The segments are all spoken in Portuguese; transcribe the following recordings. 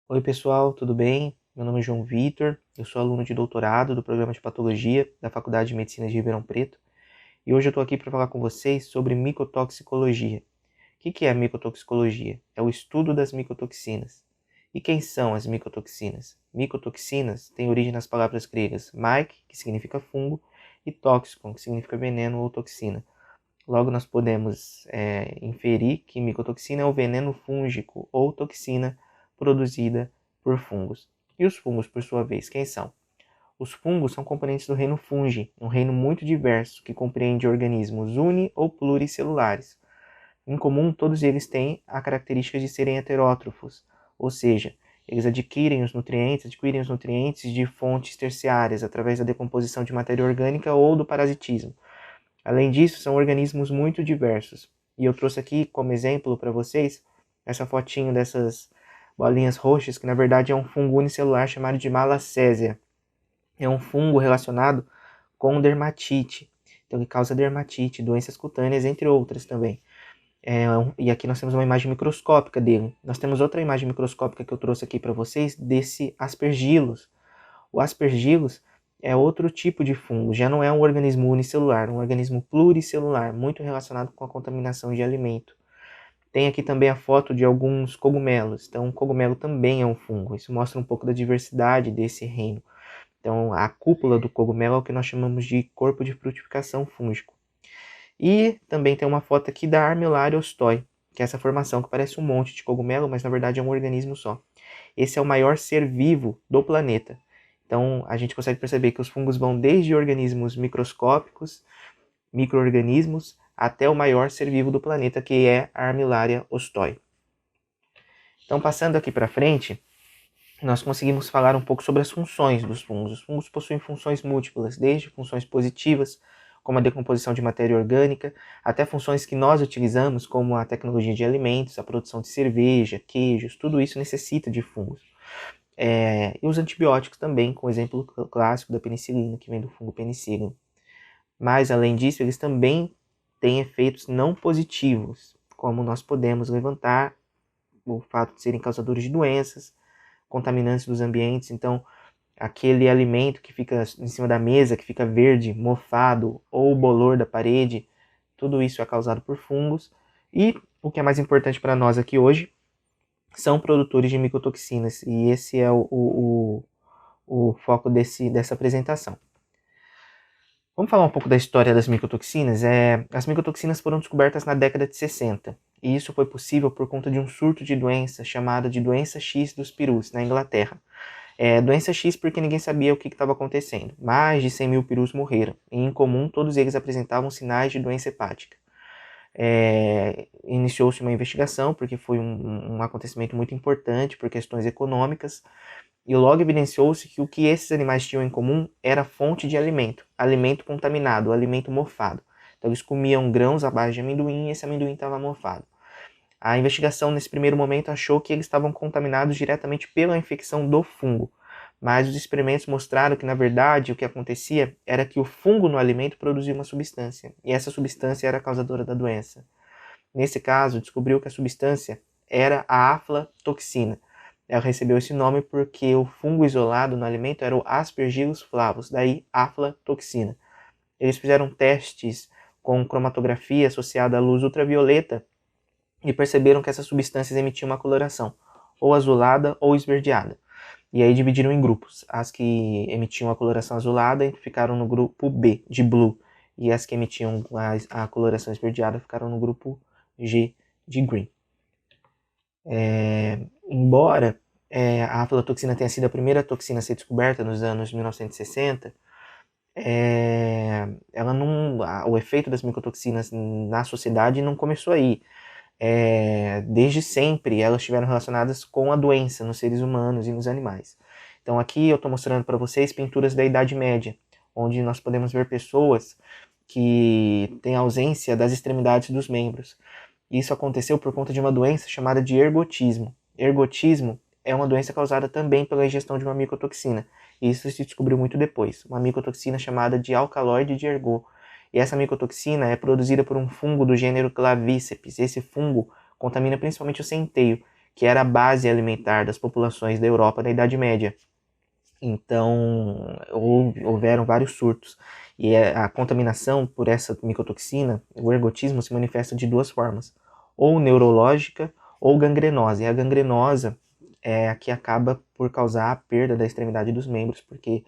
Oi pessoal, tudo bem? Meu nome é João Vitor, eu sou aluno de doutorado do programa de Patologia da Faculdade de Medicina de Ribeirão Preto e hoje eu estou aqui para falar com vocês sobre micotoxicologia. O que é a micotoxicologia? É o estudo das micotoxinas. E quem são as micotoxinas? Micotoxinas têm origem nas palavras gregas mike, que significa fungo, e toxicon, que significa veneno ou toxina. Logo, nós podemos inferir que micotoxina é o veneno fúngico ou toxina produzida por fungos. E os fungos, por sua vez, quem são? Os fungos são componentes do reino fungi, um reino muito diverso que compreende organismos uni- ou pluricelulares. Em comum, todos eles têm a característica de serem heterótrofos, ou seja, eles adquirem os nutrientes de fontes terciárias através da decomposição de matéria orgânica ou do parasitismo. Além disso, são organismos muito diversos. E eu trouxe aqui como exemplo para vocês essa fotinho dessas bolinhas roxas, que na verdade é um fungo unicelular chamado de Malacésia. É um fungo relacionado com dermatite. Então ele causa dermatite, doenças cutâneas, entre outras também. E aqui nós temos uma imagem microscópica dele. Nós temos outra imagem microscópica que eu trouxe aqui para vocês desse Aspergillus. O Aspergillus é outro tipo de fungo, já não é um organismo unicelular, um organismo pluricelular, muito relacionado com a contaminação de alimento. Tem aqui também a foto de alguns cogumelos, então o cogumelo também é um fungo, isso mostra um pouco da diversidade desse reino. Então a cúpula do cogumelo é o que nós chamamos de corpo de frutificação fúngico. E também tem uma foto aqui da Armillaria ostoi, que é essa formação que parece um monte de cogumelo, mas na verdade é um organismo só. Esse é o maior ser vivo do planeta. Então, a gente consegue perceber que os fungos vão desde organismos microscópicos, micro-organismos, até o maior ser vivo do planeta, que é a Armillaria ostoi. Então, passando aqui para frente, nós conseguimos falar um pouco sobre as funções dos fungos. Os fungos possuem funções múltiplas, desde funções positivas, como a decomposição de matéria orgânica, até funções que nós utilizamos, como a tecnologia de alimentos, a produção de cerveja, queijos, tudo isso necessita de fungos. E os antibióticos também, com o exemplo clássico da penicilina, que vem do fungo penicillium. Mas, além disso, eles também têm efeitos não positivos, como nós podemos levantar o fato de serem causadores de doenças, contaminantes dos ambientes. Então, aquele alimento que fica em cima da mesa, que fica verde, mofado, ou o bolor da parede, tudo isso é causado por fungos. E o que é mais importante para nós aqui hoje, são produtores de micotoxinas, e esse é o foco dessa apresentação. Vamos falar um pouco da história das micotoxinas? As micotoxinas foram descobertas na década de 60, e isso foi possível por conta de um surto de doença chamada de doença X dos perus, na Inglaterra. Doença X porque ninguém sabia o que estava acontecendo. Mais de 100 mil perus morreram, e em comum todos eles apresentavam sinais de doença hepática. Iniciou-se uma investigação, porque foi um acontecimento muito importante por questões econômicas, e logo evidenciou-se que o que esses animais tinham em comum era fonte de alimento contaminado, alimento mofado. Então eles comiam grãos à base de amendoim e esse amendoim estava mofado. A investigação nesse primeiro momento achou que eles estavam contaminados diretamente pela infecção do fungo, mas os experimentos mostraram que na verdade o que acontecia era que o fungo no alimento produzia uma substância, e essa substância era a causadora da doença. Nesse caso, descobriu que a substância era a aflatoxina. Ela recebeu esse nome porque o fungo isolado no alimento era o Aspergillus flavus, daí aflatoxina. Eles fizeram testes com cromatografia associada à luz ultravioleta e perceberam que essas substâncias emitiam uma coloração, ou azulada ou esverdeada. E aí dividiram em grupos. As que emitiam a coloração azulada ficaram no grupo B, de blue, e as que emitiam a coloração esverdeada ficaram no grupo G, de green. Embora a aflatoxina tenha sido a primeira toxina a ser descoberta nos anos 1960, o efeito das micotoxinas na sociedade não começou aí. Desde sempre elas estiveram relacionadas com a doença nos seres humanos e nos animais. Então aqui eu estou mostrando para vocês pinturas da Idade Média, onde nós podemos ver pessoas que têm ausência das extremidades dos membros. Isso aconteceu por conta de uma doença chamada de ergotismo. Ergotismo é uma doença causada também pela ingestão de uma micotoxina. Isso se descobriu muito depois. Uma micotoxina chamada de alcaloide de ergot. E essa micotoxina é produzida por um fungo do gênero Clavíceps. Esse fungo contamina principalmente o centeio, que era a base alimentar das populações da Europa da Idade Média. Então, houveram vários surtos. E a contaminação por essa micotoxina, o ergotismo, se manifesta de duas formas: ou neurológica ou gangrenosa. E a gangrenosa é a que acaba por causar a perda da extremidade dos membros, porque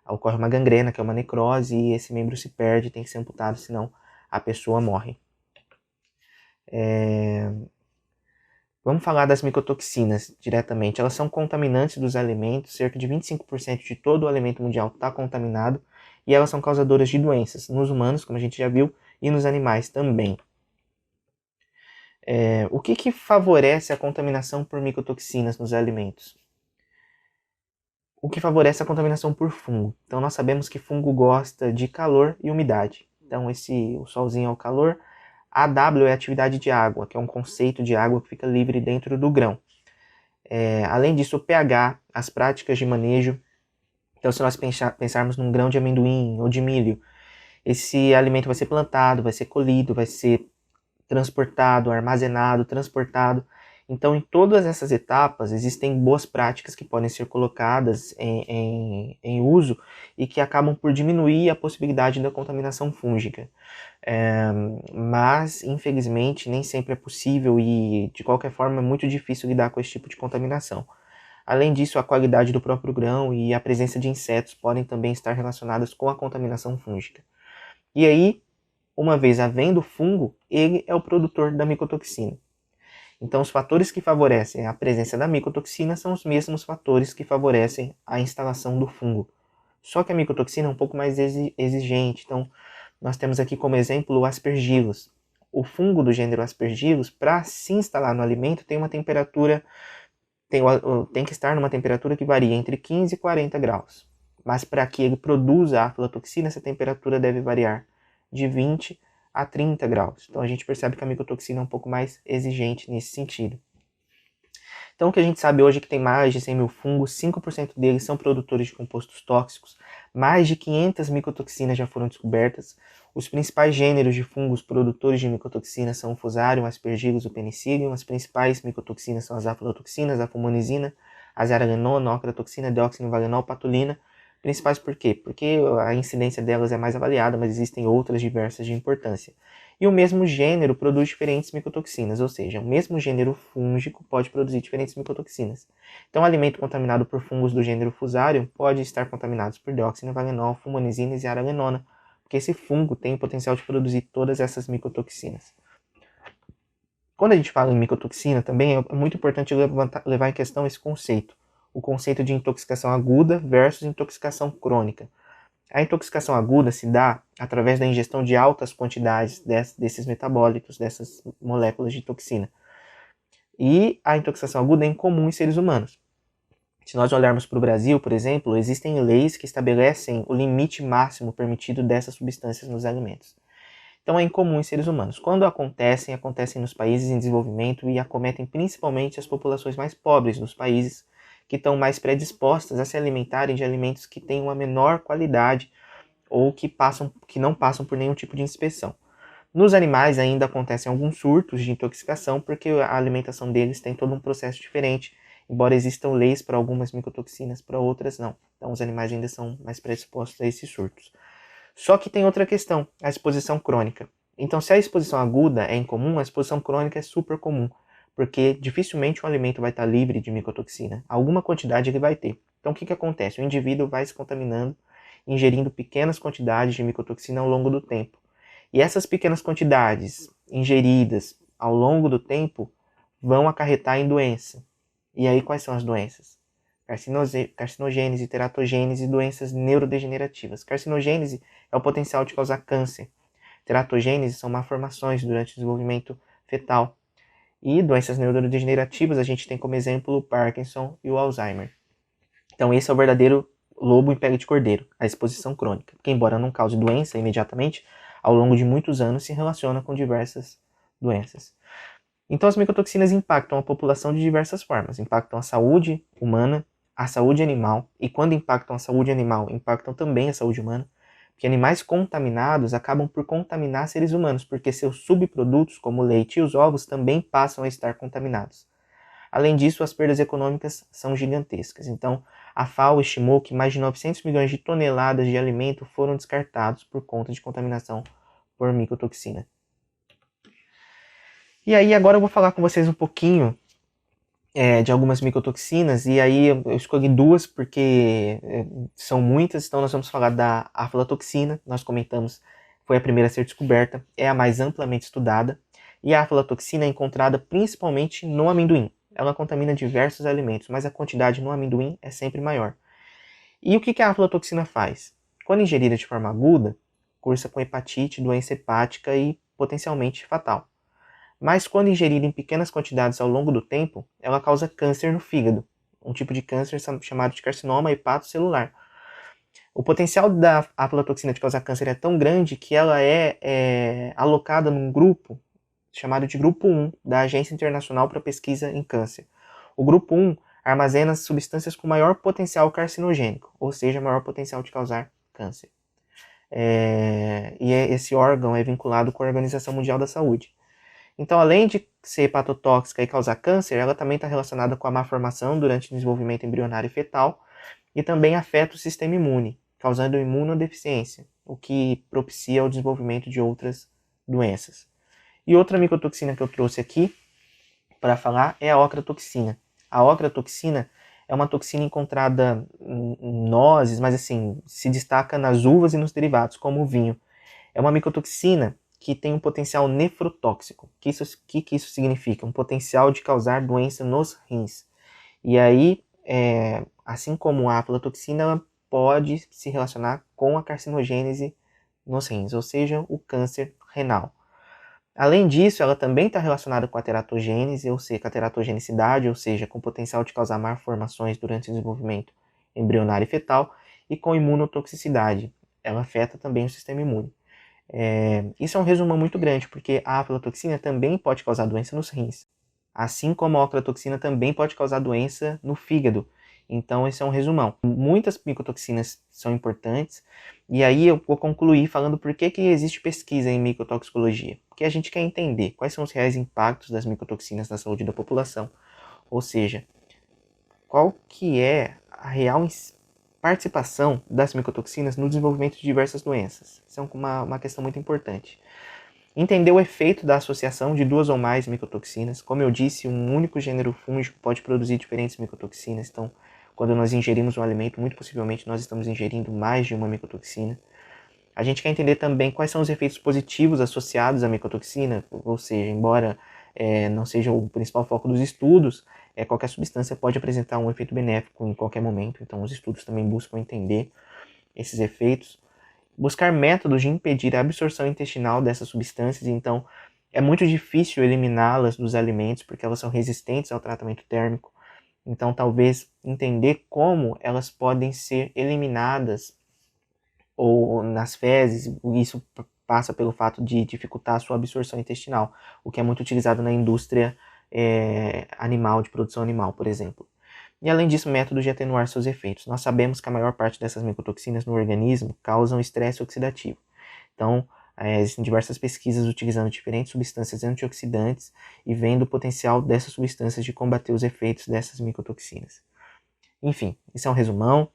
ocorre uma gangrena, que é uma necrose, e esse membro se perde, tem que ser amputado, senão a pessoa morre. Vamos falar das micotoxinas diretamente. Elas são contaminantes dos alimentos, cerca de 25% de todo o alimento mundial está contaminado, e elas são causadoras de doenças nos humanos, como a gente já viu, e nos animais também. O que favorece a contaminação por micotoxinas nos alimentos? O que favorece a contaminação por fungo. Então nós sabemos que fungo gosta de calor e umidade. Então o solzinho é o calor, AW é a atividade de água, que é um conceito de água que fica livre dentro do grão. Além disso, o pH, as práticas de manejo. Então, se nós pensarmos num grão de amendoim ou de milho, esse alimento vai ser plantado, vai ser colhido, vai ser transportado, armazenado, transportado. Então, em todas essas etapas, existem boas práticas que podem ser colocadas em uso e que acabam por diminuir a possibilidade da contaminação fúngica. Mas, infelizmente, nem sempre é possível e, de qualquer forma, é muito difícil lidar com esse tipo de contaminação. Além disso, a qualidade do próprio grão e a presença de insetos podem também estar relacionadas com a contaminação fúngica. E aí, uma vez havendo fungo, ele é o produtor da micotoxina. Então, os fatores que favorecem a presença da micotoxina são os mesmos fatores que favorecem a instalação do fungo. Só que a micotoxina é um pouco mais exigente. Então, nós temos aqui como exemplo o Aspergillus. O fungo do gênero Aspergillus, para se instalar no alimento, tem uma temperatura, tem que estar numa temperatura que varia entre 15 e 40 graus. Mas para que ele produza a aflatoxina, essa temperatura deve variar de 20 a 30 graus. Então a gente percebe que a micotoxina é um pouco mais exigente nesse sentido. Então o que a gente sabe hoje é que tem mais de 100 mil fungos, 5% deles são produtores de compostos tóxicos, mais de 500 micotoxinas já foram descobertas. Os principais gêneros de fungos produtores de micotoxinas são o Fusarium, Aspergillus, o Penicillium. As principais micotoxinas são as aflatoxinas, a fumonizina, a zearalenona, a ocratoxina, deoxinovalenol, patulina. Principais por quê? Porque a incidência delas é mais avaliada, mas existem outras diversas de importância. E o mesmo gênero produz diferentes micotoxinas, ou seja, o mesmo gênero fúngico pode produzir diferentes micotoxinas. Então, o alimento contaminado por fungos do gênero Fusarium pode estar contaminado por deoxinovalenol, fumonizina e zearalenona, porque esse fungo tem o potencial de produzir todas essas micotoxinas. Quando a gente fala em micotoxina, também é muito importante levar em questão esse conceito. O conceito de intoxicação aguda versus intoxicação crônica. A intoxicação aguda se dá através da ingestão de altas quantidades desses metabólitos, dessas moléculas de toxina. E a intoxicação aguda é incomum em seres humanos. Se nós olharmos para o Brasil, por exemplo, existem leis que estabelecem o limite máximo permitido dessas substâncias nos alimentos. Então é incomum em seres humanos. Quando acontecem nos países em desenvolvimento e acometem principalmente as populações mais pobres dos países, que estão mais predispostas a se alimentarem de alimentos que têm uma menor qualidade ou que não passam por nenhum tipo de inspeção. Nos animais ainda acontecem alguns surtos de intoxicação, porque a alimentação deles tem todo um processo diferente, embora existam leis para algumas micotoxinas, para outras não. Então os animais ainda são mais predispostos a esses surtos. Só que tem outra questão, a exposição crônica. Então, se a exposição aguda é incomum, a exposição crônica é super comum, porque dificilmente um alimento vai estar livre de micotoxina. Alguma quantidade ele vai ter. Então, o que acontece? O indivíduo vai se contaminando, ingerindo pequenas quantidades de micotoxina ao longo do tempo. E essas pequenas quantidades ingeridas ao longo do tempo vão acarretar em doença. E aí, quais são as doenças? Carcinogênese, teratogênese e doenças neurodegenerativas. Carcinogênese é o potencial de causar câncer. Teratogênese são malformações durante o desenvolvimento fetal. E doenças neurodegenerativas a gente tem como exemplo o Parkinson e o Alzheimer. Então esse é o verdadeiro lobo em pele de cordeiro, a exposição crônica, que embora não cause doença imediatamente, ao longo de muitos anos se relaciona com diversas doenças. Então as micotoxinas impactam a população de diversas formas, impactam a saúde humana, a saúde animal, e quando impactam a saúde animal, impactam também a saúde humana, porque animais contaminados acabam por contaminar seres humanos, porque seus subprodutos, como o leite e os ovos, também passam a estar contaminados. Além disso, as perdas econômicas são gigantescas. Então, a FAO estimou que mais de 900 milhões de toneladas de alimento foram descartados por conta de contaminação por micotoxina. E aí, agora eu vou falar com vocês um pouquinho de algumas micotoxinas, e aí eu escolhi duas porque são muitas. Então nós vamos falar da aflatoxina, nós comentamos, foi a primeira a ser descoberta, é a mais amplamente estudada, e a aflatoxina é encontrada principalmente no amendoim. Ela contamina diversos alimentos, mas a quantidade no amendoim é sempre maior. E o que a aflatoxina faz? Quando ingerida de forma aguda, cursa com hepatite, doença hepática e potencialmente fatal. Mas quando ingerida em pequenas quantidades ao longo do tempo, ela causa câncer no fígado, um tipo de câncer chamado de carcinoma hepatocelular. O potencial da aflatoxina de causar câncer é tão grande que ela é alocada num grupo chamado de Grupo 1, da Agência Internacional para Pesquisa em Câncer. O Grupo 1 armazena substâncias com maior potencial carcinogênico, ou seja, maior potencial de causar câncer. Esse órgão é vinculado com a Organização Mundial da Saúde. Então, além de ser hepatotóxica e causar câncer, ela também está relacionada com a má formação durante o desenvolvimento embrionário e fetal e também afeta o sistema imune, causando imunodeficiência, o que propicia o desenvolvimento de outras doenças. E outra micotoxina que eu trouxe aqui para falar é a ocratoxina. A ocratoxina é uma toxina encontrada em nozes, mas assim, se destaca nas uvas e nos derivados, como o vinho. É uma micotoxina que tem um potencial nefrotóxico. O que isso significa? Um potencial de causar doença nos rins. E aí, assim como a aflatoxina, ela pode se relacionar com a carcinogênese nos rins, ou seja, o câncer renal. Além disso, ela também está relacionada com a teratogênese, ou seja, com a teratogenicidade, ou seja, com o potencial de causar malformações durante o desenvolvimento embrionário e fetal, e com imunotoxicidade. Ela afeta também o sistema imune. Isso é um resumão muito grande, porque a aflatoxina também pode causar doença nos rins, assim como a ocratoxina também pode causar doença no fígado. Então, esse é um resumão. Muitas micotoxinas são importantes, e aí eu vou concluir falando por que existe pesquisa em micotoxicologia. Porque a gente quer entender quais são os reais impactos das micotoxinas na saúde da população, ou seja, qual que é a real participação das micotoxinas no desenvolvimento de diversas doenças. Isso é uma questão muito importante. Entender o efeito da associação de duas ou mais micotoxinas. Como eu disse, um único gênero fúngico pode produzir diferentes micotoxinas. Então, quando nós ingerimos um alimento, muito possivelmente nós estamos ingerindo mais de uma micotoxina. A gente quer entender também quais são os efeitos positivos associados à micotoxina, ou seja, embora não seja o principal foco dos estudos, qualquer substância pode apresentar um efeito benéfico em qualquer momento, então os estudos também buscam entender esses efeitos. Buscar métodos de impedir a absorção intestinal dessas substâncias, então é muito difícil eliminá-las dos alimentos porque elas são resistentes ao tratamento térmico, então talvez entender como elas podem ser eliminadas ou nas fezes, isso passa pelo fato de dificultar a sua absorção intestinal, o que é muito utilizado na indústria animal, de produção animal, por exemplo. E além disso, métodos de atenuar seus efeitos. Nós sabemos que a maior parte dessas micotoxinas no organismo causam estresse oxidativo. Então, existem diversas pesquisas utilizando diferentes substâncias antioxidantes e vendo o potencial dessas substâncias de combater os efeitos dessas micotoxinas. Enfim, isso é um resumão.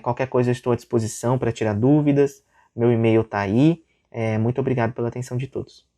Qualquer coisa eu estou à disposição para tirar dúvidas. Meu e-mail está aí. Muito obrigado pela atenção de todos.